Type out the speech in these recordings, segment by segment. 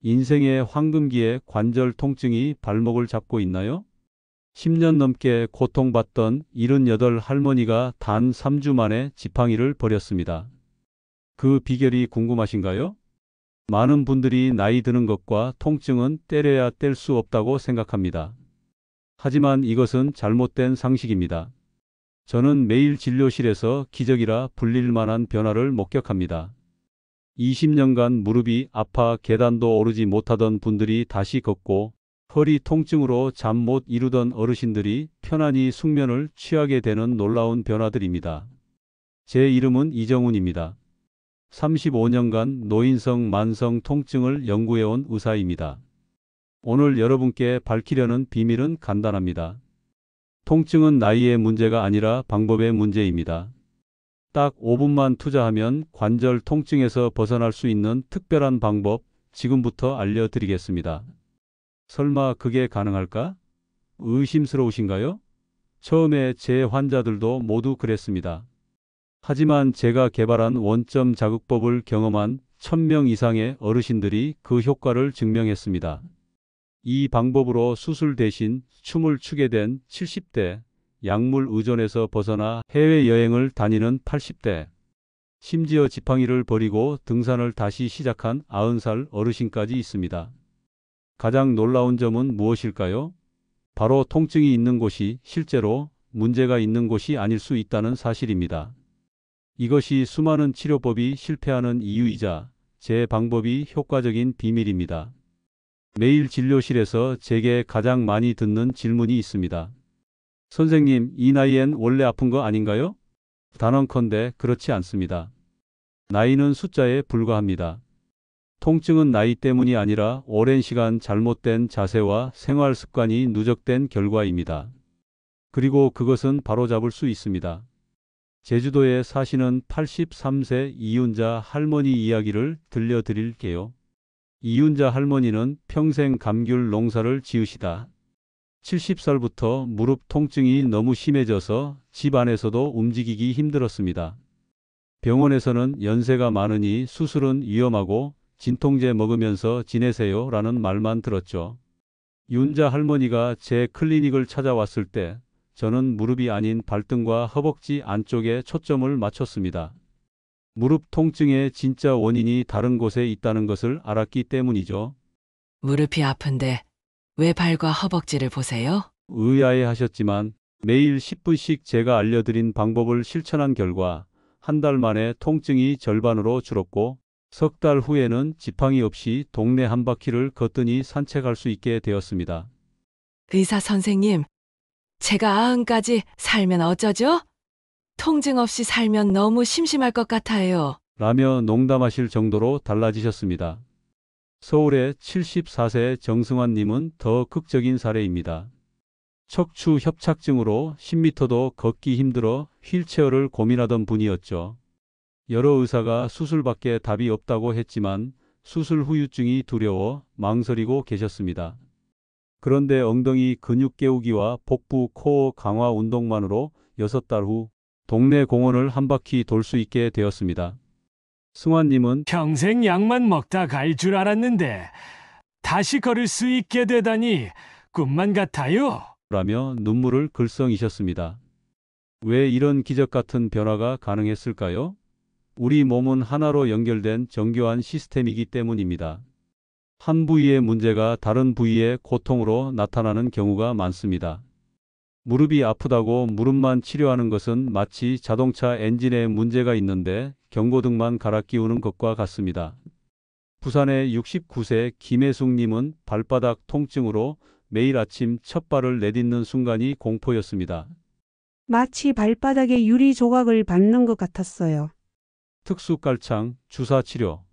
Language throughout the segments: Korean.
인생의 황금기에 관절 통증이 발목을 잡고 있나요? 10년 넘게 고통받던 78 할머니가 단 3주 만에 지팡이를 버렸습니다. 그 비결이 궁금하신가요? 많은 분들이 나이 드는 것과 통증은 때려야 뗄 수 없다고 생각합니다. 하지만 이것은 잘못된 상식입니다. 저는 매일 진료실에서 기적이라 불릴 만한 변화를 목격합니다. 20년간 무릎이 아파 계단도 오르지 못하던 분들이 다시 걷고, 허리 통증으로 잠 못 이루던 어르신들이 편안히 숙면을 취하게 되는 놀라운 변화들입니다. 제 이름은 이정훈입니다. 35년간 노인성 만성 통증을 연구해온 의사입니다. 오늘 여러분께 밝히려는 비밀은 간단합니다. 통증은 나이의 문제가 아니라 방법의 문제입니다. 딱 5분만 투자하면 관절 통증에서 벗어날 수 있는 특별한 방법 지금부터 알려드리겠습니다. 설마 그게 가능할까? 의심스러우신가요? 처음에 제 환자들도 모두 그랬습니다. 하지만 제가 개발한 원점 자극법을 경험한 1000명 이상의 어르신들이 그 효과를 증명했습니다. 이 방법으로 수술 대신 춤을 추게 된 70대, 약물 의존에서 벗어나 해외여행을 다니는 80대, 심지어 지팡이를 버리고 등산을 다시 시작한 90살 어르신까지 있습니다. 가장 놀라운 점은 무엇일까요? 바로 통증이 있는 곳이 실제로 문제가 있는 곳이 아닐 수 있다는 사실입니다. 이것이 수많은 치료법이 실패하는 이유이자 제 방법이 효과적인 비밀입니다. 매일 진료실에서 제게 가장 많이 듣는 질문이 있습니다. 선생님, 이 나이엔 원래 아픈 거 아닌가요? 단언컨대 그렇지 않습니다. 나이는 숫자에 불과합니다. 통증은 나이 때문이 아니라 오랜 시간 잘못된 자세와 생활 습관이 누적된 결과입니다. 그리고 그것은 바로잡을 수 있습니다. 제주도에 사시는 83세 이윤자 할머니 이야기를 들려드릴게요. 이윤자 할머니는 평생 감귤 농사를 지으시다 70살부터 무릎 통증이 너무 심해져서 집 안에서도 움직이기 힘들었습니다. 병원에서는 연세가 많으니 수술은 위험하고 진통제 먹으면서 지내세요 라는 말만 들었죠. 윤자 할머니가 제 클리닉을 찾아왔을 때 저는 무릎이 아닌 발등과 허벅지 안쪽에 초점을 맞췄습니다. 무릎 통증의 진짜 원인이 다른 곳에 있다는 것을 알았기 때문이죠. 무릎이 아픈데 왜 발과 허벅지를 보세요? 의아해하셨지만 매일 10분씩 제가 알려드린 방법을 실천한 결과 한 달 만에 통증이 절반으로 줄었고 석 달 후에는 지팡이 없이 동네 한 바퀴를 거뜬히 산책할 수 있게 되었습니다. 의사 선생님, 제가 90까지 살면 어쩌죠? 통증 없이 살면 너무 심심할 것 같아요. 라며 농담하실 정도로 달라지셨습니다. 서울의 74세 정승환님은 더 극적인 사례입니다. 척추 협착증으로 10m도 걷기 힘들어 휠체어를 고민하던 분이었죠. 여러 의사가 수술밖에 답이 없다고 했지만 수술 후유증이 두려워 망설이고 계셨습니다. 그런데 엉덩이 근육 깨우기와 복부 코어 강화 운동만으로 6달 후 동네 공원을 한 바퀴 돌 수 있게 되었습니다. 승환님은 평생 약만 먹다 갈 줄 알았는데 다시 걸을 수 있게 되다니 꿈만 같아요. 라며 눈물을 글썽이셨습니다. 왜 이런 기적 같은 변화가 가능했을까요? 우리 몸은 하나로 연결된 정교한 시스템이기 때문입니다. 한 부위의 문제가 다른 부위의 고통으로 나타나는 경우가 많습니다. 무릎이 아프다고 무릎만 치료하는 것은 마치 자동차 엔진에 문제가 있는데 경고등만 갈아 끼우는 것과 같습니다. 부산의 69세 김혜숙님은 발바닥 통증으로 매일 아침 첫 발을 내딛는 순간이 공포였습니다. 마치 발바닥에 유리 조각을 밟는 것 같았어요. 특수 깔창, 주사 치료.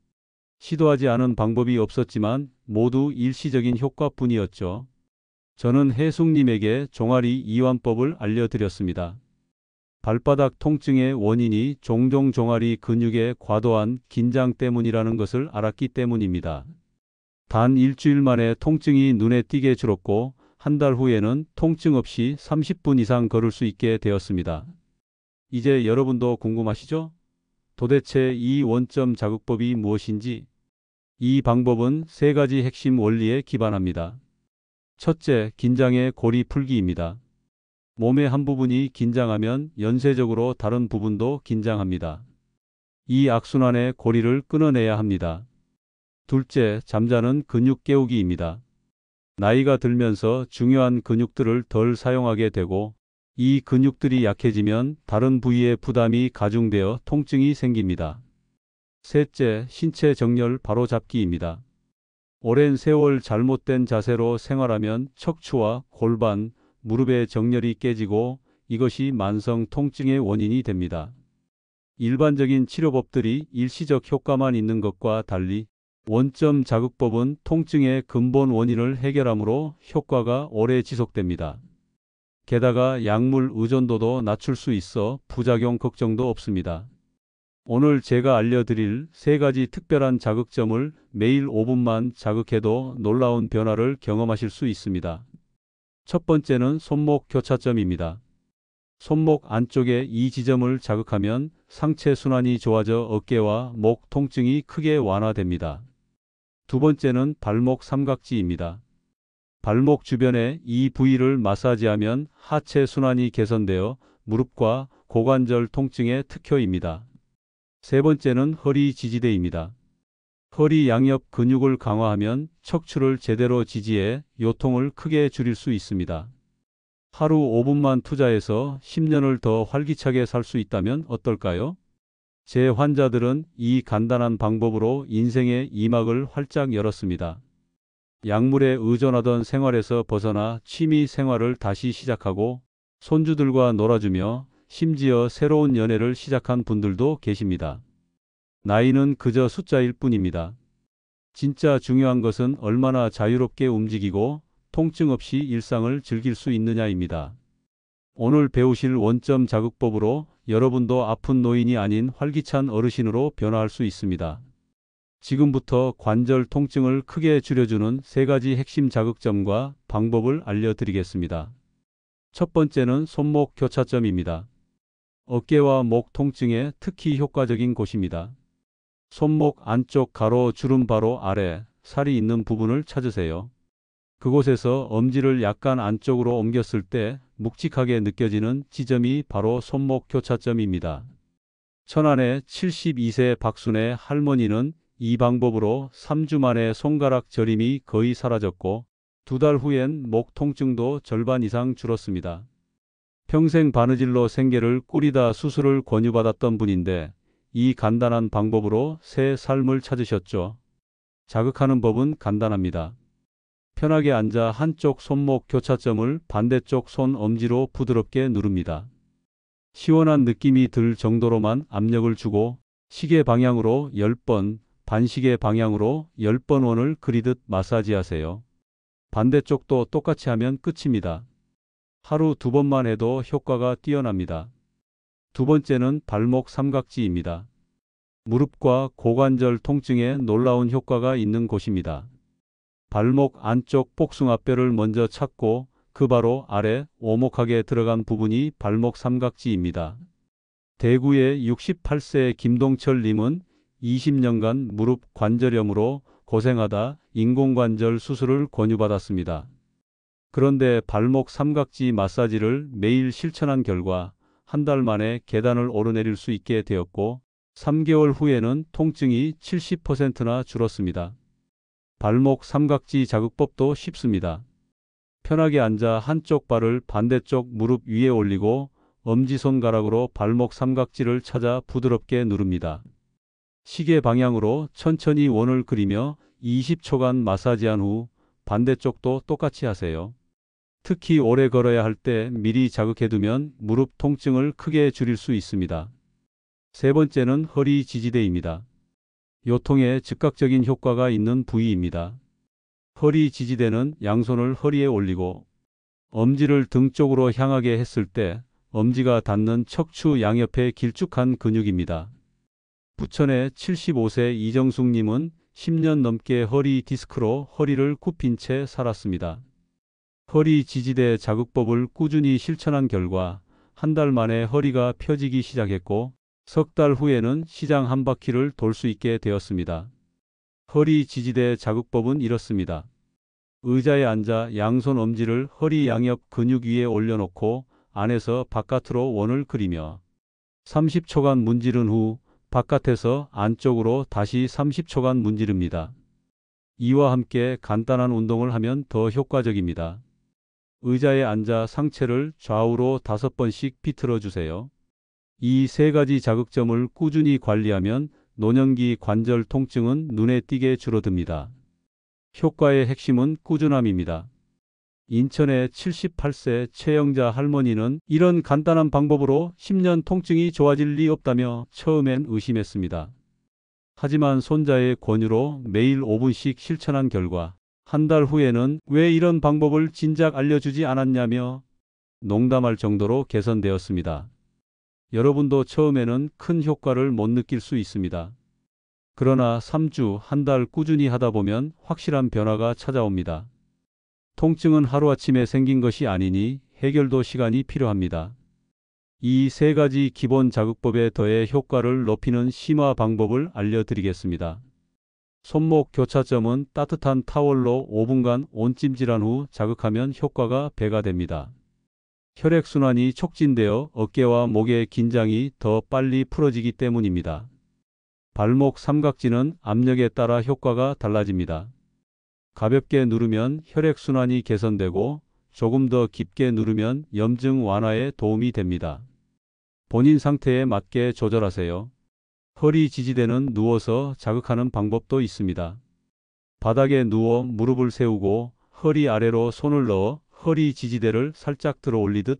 시도하지 않은 방법이 없었지만 모두 일시적인 효과뿐이었죠. 저는 혜숙님에게 종아리 이완법을 알려드렸습니다. 발바닥 통증의 원인이 종종 종아리 근육의 과도한 긴장 때문이라는 것을 알았기 때문입니다. 단 일주일 만에 통증이 눈에 띄게 줄었고 한 달 후에는 통증 없이 30분 이상 걸을 수 있게 되었습니다. 이제 여러분도 궁금하시죠? 도대체 이 원점 자극법이 무엇인지? 이 방법은 세 가지 핵심 원리에 기반합니다. 첫째, 긴장의 고리 풀기입니다. 몸의 한 부분이 긴장하면 연쇄적으로 다른 부분도 긴장합니다. 이 악순환의 고리를 끊어내야 합니다. 둘째, 잠자는 근육 깨우기입니다. 나이가 들면서 중요한 근육들을 덜 사용하게 되고 이 근육들이 약해지면 다른 부위에 부담이 가중되어 통증이 생깁니다. 셋째, 신체 정렬 바로잡기입니다. 오랜 세월 잘못된 자세로 생활하면 척추와 골반, 무릎의 정렬이 깨지고 이것이 만성 통증의 원인이 됩니다. 일반적인 치료법들이 일시적 효과만 있는 것과 달리 원점 자극법은 통증의 근본 원인을 해결하므로 효과가 오래 지속됩니다. 게다가 약물 의존도도 낮출 수 있어 부작용 걱정도 없습니다. 오늘 제가 알려드릴 세 가지 특별한 자극점을 매일 5분만 자극해도 놀라운 변화를 경험하실 수 있습니다. 첫 번째는 손목 교차점입니다. 손목 안쪽에 이 지점을 자극하면 상체 순환이 좋아져 어깨와 목 통증이 크게 완화됩니다. 두 번째는 발목 삼각지입니다. 발목 주변에 이 부위를 마사지하면 하체 순환이 개선되어 무릎과 고관절 통증의 특효입니다. 세 번째는 허리 지지대입니다. 허리 양옆 근육을 강화하면 척추를 제대로 지지해 요통을 크게 줄일 수 있습니다. 하루 5분만 투자해서 10년을 더 활기차게 살 수 있다면 어떨까요? 제 환자들은 이 간단한 방법으로 인생의 이막을 활짝 열었습니다. 약물에 의존하던 생활에서 벗어나 취미 생활을 다시 시작하고 손주들과 놀아주며 심지어 새로운 연애를 시작한 분들도 계십니다. 나이는 그저 숫자일 뿐입니다. 진짜 중요한 것은 얼마나 자유롭게 움직이고 통증 없이 일상을 즐길 수 있느냐입니다. 오늘 배우실 원점 자극법으로 여러분도 아픈 노인이 아닌 활기찬 어르신으로 변화할 수 있습니다. 지금부터 관절 통증을 크게 줄여주는 세 가지 핵심 자극점과 방법을 알려드리겠습니다. 첫 번째는 손목 교차점입니다. 어깨와 목 통증에 특히 효과적인 곳입니다. 손목 안쪽 가로 주름 바로 아래 살이 있는 부분을 찾으세요. 그곳에서 엄지를 약간 안쪽으로 옮겼을 때 묵직하게 느껴지는 지점이 바로 손목 교차점입니다. 천안의 72세 박순애 할머니는 이 방법으로 3주 만에 손가락 저림이 거의 사라졌고 2달 후엔 목 통증도 절반 이상 줄었습니다. 평생 바느질로 생계를 꾸리다 수술을 권유받았던 분인데 이 간단한 방법으로 새 삶을 찾으셨죠. 자극하는 법은 간단합니다. 편하게 앉아 한쪽 손목 교차점을 반대쪽 손 엄지로 부드럽게 누릅니다. 시원한 느낌이 들 정도로만 압력을 주고 시계 방향으로 10번, 반시계 방향으로 10번 원을 그리듯 마사지하세요. 반대쪽도 똑같이 하면 끝입니다. 하루 2번만 해도 효과가 뛰어납니다. 두 번째는 발목 삼각지입니다. 무릎과 고관절 통증에 놀라운 효과가 있는 곳입니다. 발목 안쪽 복숭아뼈를 먼저 찾고 그 바로 아래 오목하게 들어간 부분이 발목 삼각지입니다. 대구의 68세 김동철 님은 20년간 무릎 관절염으로 고생하다 인공관절 수술을 권유받았습니다. 그런데 발목 삼각지 마사지를 매일 실천한 결과 한 달 만에 계단을 오르내릴 수 있게 되었고 3개월 후에는 통증이 70%나 줄었습니다. 발목 삼각지 자극법도 쉽습니다. 편하게 앉아 한쪽 발을 반대쪽 무릎 위에 올리고 엄지손가락으로 발목 삼각지를 찾아 부드럽게 누릅니다. 시계 방향으로 천천히 원을 그리며 20초간 마사지한 후 반대쪽도 똑같이 하세요. 특히 오래 걸어야 할 때 미리 자극해두면 무릎 통증을 크게 줄일 수 있습니다. 세 번째는 허리 지지대입니다. 요통에 즉각적인 효과가 있는 부위입니다. 허리 지지대는 양손을 허리에 올리고 엄지를 등 쪽으로 향하게 했을 때 엄지가 닿는 척추 양옆의 길쭉한 근육입니다. 부천의 75세 이정숙님은 10년 넘게 허리 디스크로 허리를 굽힌 채 살았습니다. 허리 지지대 자극법을 꾸준히 실천한 결과 한 달 만에 허리가 펴지기 시작했고 석 달 후에는 시장 한 바퀴를 돌 수 있게 되었습니다. 허리 지지대 자극법은 이렇습니다. 의자에 앉아 양손 엄지를 허리 양옆 근육 위에 올려놓고 안에서 바깥으로 원을 그리며 30초간 문지른 후 바깥에서 안쪽으로 다시 30초간 문지릅니다. 이와 함께 간단한 운동을 하면 더 효과적입니다. 의자에 앉아 상체를 좌우로 5번씩 비틀어 주세요. 이 세 가지 자극점을 꾸준히 관리하면 노년기 관절 통증은 눈에 띄게 줄어듭니다. 효과의 핵심은 꾸준함입니다. 인천의 78세 최영자 할머니는 이런 간단한 방법으로 10년 통증이 좋아질 리 없다며 처음엔 의심했습니다. 하지만 손자의 권유로 매일 5분씩 실천한 결과 한 달 후에는 왜 이런 방법을 진작 알려주지 않았냐며 농담할 정도로 개선되었습니다. 여러분도 처음에는 큰 효과를 못 느낄 수 있습니다. 그러나 3주, 한 달 꾸준히 하다 보면 확실한 변화가 찾아옵니다. 통증은 하루아침에 생긴 것이 아니니 해결도 시간이 필요합니다. 이 세 가지 기본 자극법에 더해 효과를 높이는 심화 방법을 알려드리겠습니다. 손목 교차점은 따뜻한 타월로 5분간 온찜질한 후 자극하면 효과가 배가 됩니다. 혈액순환이 촉진되어 어깨와 목의 긴장이 더 빨리 풀어지기 때문입니다. 발목 삼각지는 압력에 따라 효과가 달라집니다. 가볍게 누르면 혈액순환이 개선되고 조금 더 깊게 누르면 염증 완화에 도움이 됩니다. 본인 상태에 맞게 조절하세요. 허리 지지대는 누워서 자극하는 방법도 있습니다. 바닥에 누워 무릎을 세우고 허리 아래로 손을 넣어 허리 지지대를 살짝 들어 올리듯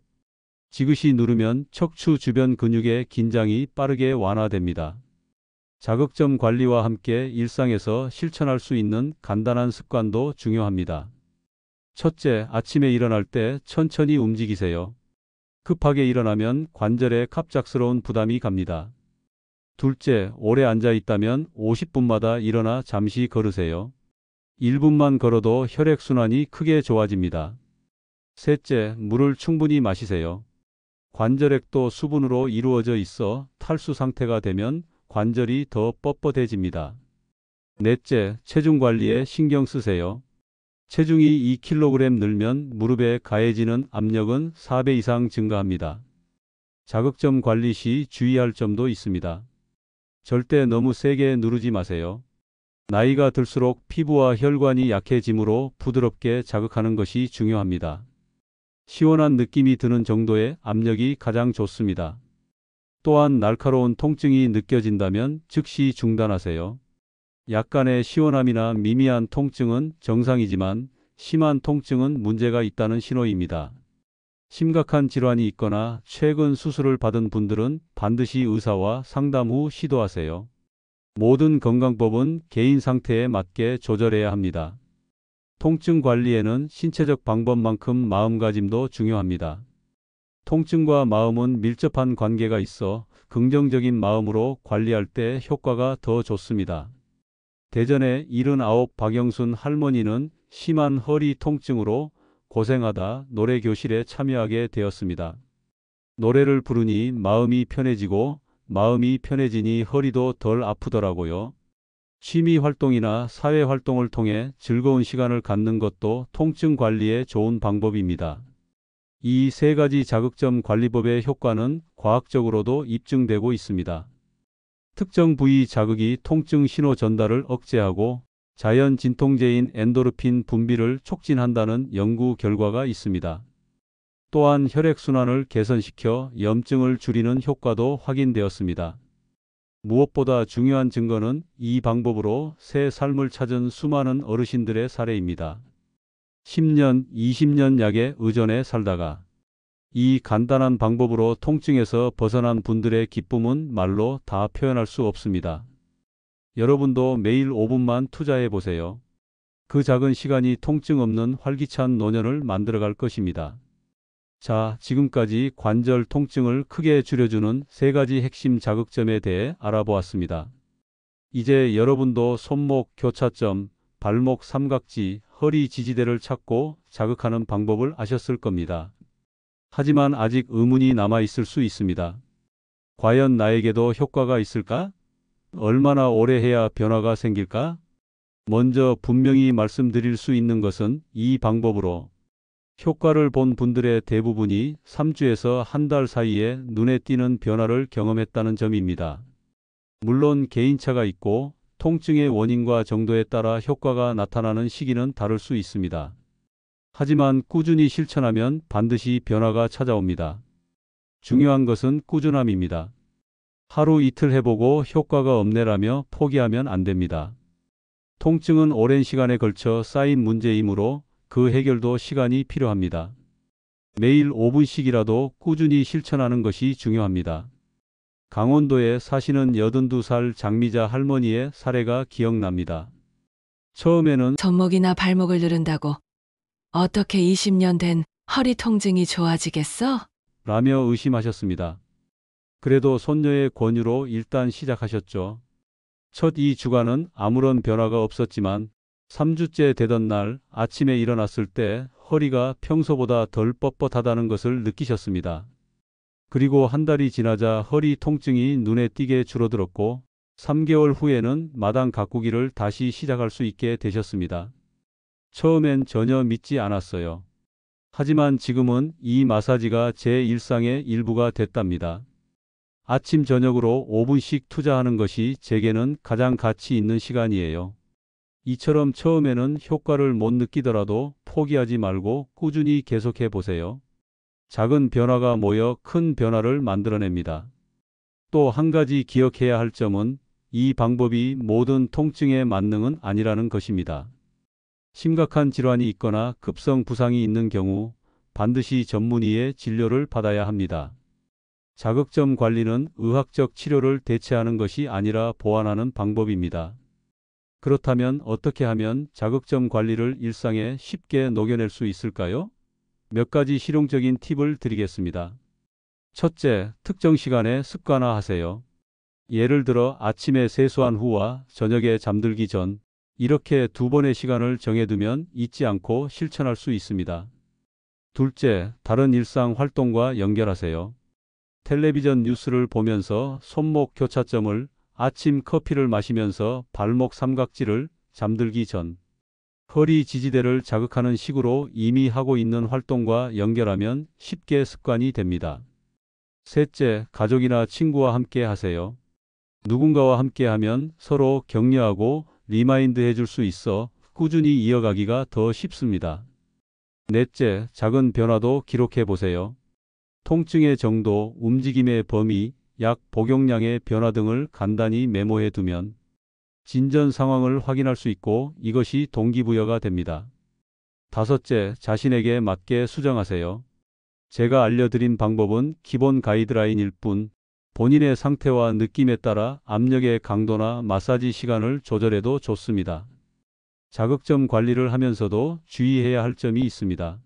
지그시 누르면 척추 주변 근육의 긴장이 빠르게 완화됩니다. 자극점 관리와 함께 일상에서 실천할 수 있는 간단한 습관도 중요합니다. 첫째, 아침에 일어날 때 천천히 움직이세요. 급하게 일어나면 관절에 갑작스러운 부담이 갑니다. 둘째, 오래 앉아 있다면 50분마다 일어나 잠시 걸으세요. 1분만 걸어도 혈액순환이 크게 좋아집니다. 셋째, 물을 충분히 마시세요. 관절액도 수분으로 이루어져 있어 탈수 상태가 되면 관절이 더 뻣뻣해집니다. 넷째, 체중 관리에 신경 쓰세요. 체중이 2kg 늘면 무릎에 가해지는 압력은 4배 이상 증가합니다. 자극점 관리 시 주의할 점도 있습니다. 절대 너무 세게 누르지 마세요. 나이가 들수록 피부와 혈관이 약해지므로 부드럽게 자극하는 것이 중요합니다. 시원한 느낌이 드는 정도의 압력이 가장 좋습니다. 또한 날카로운 통증이 느껴진다면 즉시 중단하세요. 약간의 시원함이나 미미한 통증은 정상이지만 심한 통증은 문제가 있다는 신호입니다. 심각한 질환이 있거나 최근 수술을 받은 분들은 반드시 의사와 상담 후 시도하세요. 모든 건강법은 개인 상태에 맞게 조절해야 합니다. 통증 관리에는 신체적 방법만큼 마음가짐도 중요합니다. 통증과 마음은 밀접한 관계가 있어 긍정적인 마음으로 관리할 때 효과가 더 좋습니다. 대전의 79 박영순 할머니는 심한 허리 통증으로 고생하다 노래교실에 참여하게 되었습니다. 노래를 부르니 마음이 편해지고 마음이 편해지니 허리도 덜 아프더라고요. 취미 활동이나 사회 활동을 통해 즐거운 시간을 갖는 것도 통증 관리에 좋은 방법입니다. 이 세 가지 자극점 관리법의 효과는 과학적으로도 입증되고 있습니다. 특정 부위 자극이 통증 신호 전달을 억제하고 자연 진통제인 엔도르핀 분비를 촉진한다는 연구 결과가 있습니다. 또한 혈액순환을 개선시켜 염증을 줄이는 효과도 확인되었습니다. 무엇보다 중요한 증거는 이 방법으로 새 삶을 찾은 수많은 어르신들의 사례입니다. 10년, 20년 약에 의존해 살다가 이 간단한 방법으로 통증에서 벗어난 분들의 기쁨은 말로 다 표현할 수 없습니다. 여러분도 매일 5분만 투자해 보세요. 그 작은 시간이 통증 없는 활기찬 노년을 만들어갈 것입니다. 자, 지금까지 관절 통증을 크게 줄여주는 세 가지 핵심 자극점에 대해 알아보았습니다. 이제 여러분도 손목 교차점, 발목 삼각지, 허리 지지대를 찾고 자극하는 방법을 아셨을 겁니다. 하지만 아직 의문이 남아 있을 수 있습니다. 과연 나에게도 효과가 있을까? 얼마나 오래 해야 변화가 생길까? 먼저 분명히 말씀드릴 수 있는 것은 이 방법으로 효과를 본 분들의 대부분이 3주에서 한 달 사이에 눈에 띄는 변화를 경험했다는 점입니다. 물론 개인차가 있고 통증의 원인과 정도에 따라 효과가 나타나는 시기는 다를 수 있습니다. 하지만 꾸준히 실천하면 반드시 변화가 찾아옵니다. 중요한 것은 꾸준함입니다. 하루 이틀 해보고 효과가 없네라며 포기하면 안 됩니다. 통증은 오랜 시간에 걸쳐 쌓인 문제이므로 그 해결도 시간이 필요합니다. 매일 5분씩이라도 꾸준히 실천하는 것이 중요합니다. 강원도에 사시는 82살 장미자 할머니의 사례가 기억납니다. 처음에는 손목이나 발목을 누른다고 어떻게 20년 된 허리 통증이 좋아지겠어? 라며 의심하셨습니다. 그래도 손녀의 권유로 일단 시작하셨죠. 첫 2주간은 아무런 변화가 없었지만 3주째 되던 날 아침에 일어났을 때 허리가 평소보다 덜 뻣뻣하다는 것을 느끼셨습니다. 그리고 한 달이 지나자 허리 통증이 눈에 띄게 줄어들었고 3개월 후에는 마당 가꾸기를 다시 시작할 수 있게 되셨습니다. 처음엔 전혀 믿지 않았어요. 하지만 지금은 이 마사지가 제 일상의 일부가 됐답니다. 아침 저녁으로 5분씩 투자하는 것이 제게는 가장 가치 있는 시간이에요. 이처럼 처음에는 효과를 못 느끼더라도 포기하지 말고 꾸준히 계속해 보세요. 작은 변화가 모여 큰 변화를 만들어냅니다. 또 한 가지 기억해야 할 점은 이 방법이 모든 통증의 만능은 아니라는 것입니다. 심각한 질환이 있거나 급성 부상이 있는 경우 반드시 전문의의 진료를 받아야 합니다. 자극점 관리는 의학적 치료를 대체하는 것이 아니라 보완하는 방법입니다. 그렇다면 어떻게 하면 자극점 관리를 일상에 쉽게 녹여낼 수 있을까요? 몇 가지 실용적인 팁을 드리겠습니다. 첫째, 특정 시간에 습관화하세요. 예를 들어 아침에 세수한 후와 저녁에 잠들기 전 이렇게 2번의 시간을 정해두면 잊지 않고 실천할 수 있습니다. 둘째, 다른 일상 활동과 연결하세요. 텔레비전 뉴스를 보면서 손목 교차점을, 아침 커피를 마시면서 발목 삼각지를, 잠들기 전 허리 지지대를 자극하는 식으로 이미 하고 있는 활동과 연결하면 쉽게 습관이 됩니다. 셋째, 가족이나 친구와 함께 하세요. 누군가와 함께 하면 서로 격려하고 리마인드 해줄 수 있어 꾸준히 이어가기가 더 쉽습니다. 넷째, 작은 변화도 기록해 보세요. 통증의 정도, 움직임의 범위, 약 복용량의 변화 등을 간단히 메모해 두면 진전 상황을 확인할 수 있고 이것이 동기부여가 됩니다. 다섯째, 자신에게 맞게 수정하세요. 제가 알려드린 방법은 기본 가이드라인일 뿐 본인의 상태와 느낌에 따라 압력의 강도나 마사지 시간을 조절해도 좋습니다. 자극점 관리를 하면서도 주의해야 할 점이 있습니다.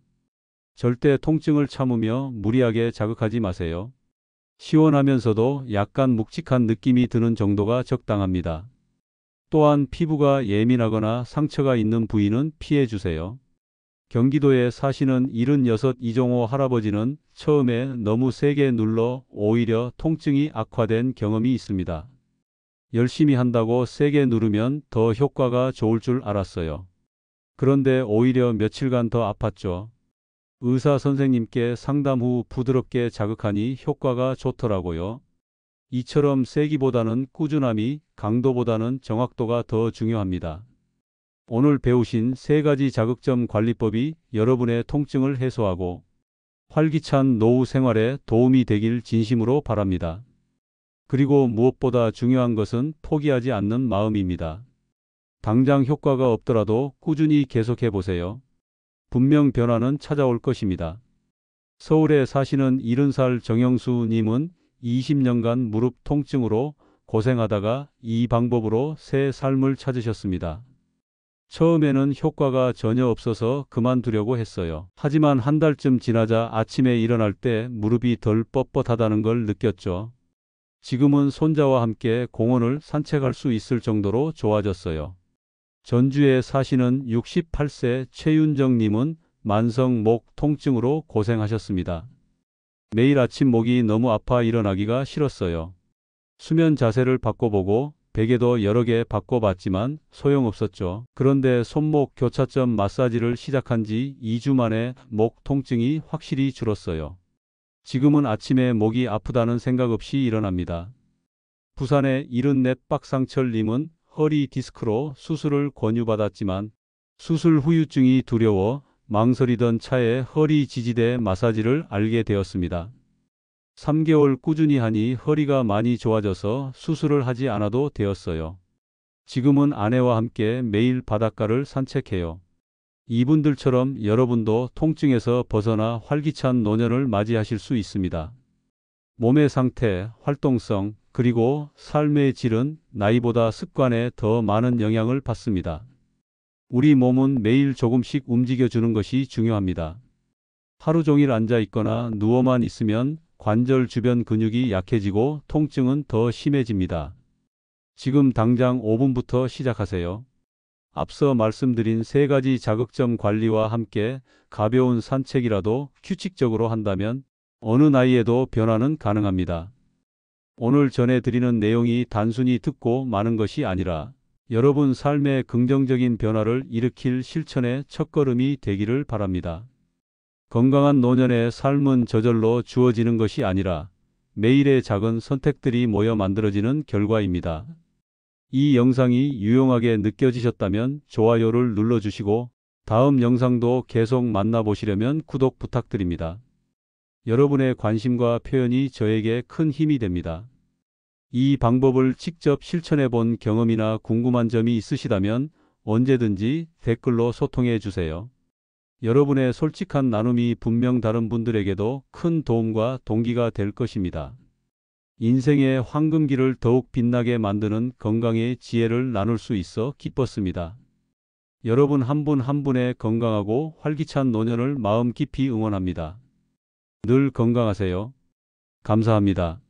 절대 통증을 참으며 무리하게 자극하지 마세요. 시원하면서도 약간 묵직한 느낌이 드는 정도가 적당합니다. 또한 피부가 예민하거나 상처가 있는 부위는 피해 주세요. 경기도에 사시는 76 이종호 할아버지는 처음에 너무 세게 눌러 오히려 통증이 악화된 경험이 있습니다. 열심히 한다고 세게 누르면 더 효과가 좋을 줄 알았어요. 그런데 오히려 며칠간 더 아팠죠. 의사 선생님께 상담 후 부드럽게 자극하니 효과가 좋더라고요. 이처럼 세기보다는 꾸준함이, 강도보다는 정확도가 더 중요합니다. 오늘 배우신 3가지 자극점 관리법이 여러분의 통증을 해소하고 활기찬 노후 생활에 도움이 되길 진심으로 바랍니다. 그리고 무엇보다 중요한 것은 포기하지 않는 마음입니다. 당장 효과가 없더라도 꾸준히 계속해 보세요. 분명 변화는 찾아올 것입니다. 서울에 사시는 70살 정영수 님은 20년간 무릎 통증으로 고생하다가 이 방법으로 새 삶을 찾으셨습니다. 처음에는 효과가 전혀 없어서 그만두려고 했어요. 하지만 한 달쯤 지나자 아침에 일어날 때 무릎이 덜 뻣뻣하다는 걸 느꼈죠. 지금은 손자와 함께 공원을 산책할 수 있을 정도로 좋아졌어요. 전주에 사시는 68세 최윤정 님은 만성 목 통증으로 고생하셨습니다. 매일 아침 목이 너무 아파 일어나기가 싫었어요. 수면 자세를 바꿔보고 베개도 여러 개 바꿔봤지만 소용없었죠. 그런데 손목 교차점 마사지를 시작한 지 2주 만에 목 통증이 확실히 줄었어요. 지금은 아침에 목이 아프다는 생각 없이 일어납니다. 부산의 74 박상철님은 허리 디스크로 수술을 권유받았지만 수술 후유증이 두려워 망설이던 차에 허리 지지대 마사지를 알게 되었습니다. 3개월 꾸준히 하니 허리가 많이 좋아져서 수술을 하지 않아도 되었어요. 지금은 아내와 함께 매일 바닷가를 산책해요. 이분들처럼 여러분도 통증에서 벗어나 활기찬 노년을 맞이하실 수 있습니다. 몸의 상태, 활동성, 그리고 삶의 질은 나이보다 습관에 더 많은 영향을 받습니다. 우리 몸은 매일 조금씩 움직여주는 것이 중요합니다. 하루 종일 앉아 있거나 누워만 있으면 관절 주변 근육이 약해지고 통증은 더 심해집니다. 지금 당장 5분부터 시작하세요. 앞서 말씀드린 3가지 자극점 관리와 함께 가벼운 산책이라도 규칙적으로 한다면 어느 나이에도 변화는 가능합니다. 오늘 전해드리는 내용이 단순히 듣고 마는 것이 아니라 여러분 삶의 긍정적인 변화를 일으킬 실천의 첫걸음이 되기를 바랍니다. 건강한 노년의 삶은 저절로 주어지는 것이 아니라 매일의 작은 선택들이 모여 만들어지는 결과입니다. 이 영상이 유용하게 느껴지셨다면 좋아요를 눌러주시고 다음 영상도 계속 만나보시려면 구독 부탁드립니다. 여러분의 관심과 표현이 저에게 큰 힘이 됩니다. 이 방법을 직접 실천해 본 경험이나 궁금한 점이 있으시다면 언제든지 댓글로 소통해 주세요. 여러분의 솔직한 나눔이 분명 다른 분들에게도 큰 도움과 동기가 될 것입니다. 인생의 황금기를 더욱 빛나게 만드는 건강의 지혜를 나눌 수 있어 기뻤습니다. 여러분 한 분 한 분의 건강하고 활기찬 노년을 마음 깊이 응원합니다. 늘 건강하세요. 감사합니다.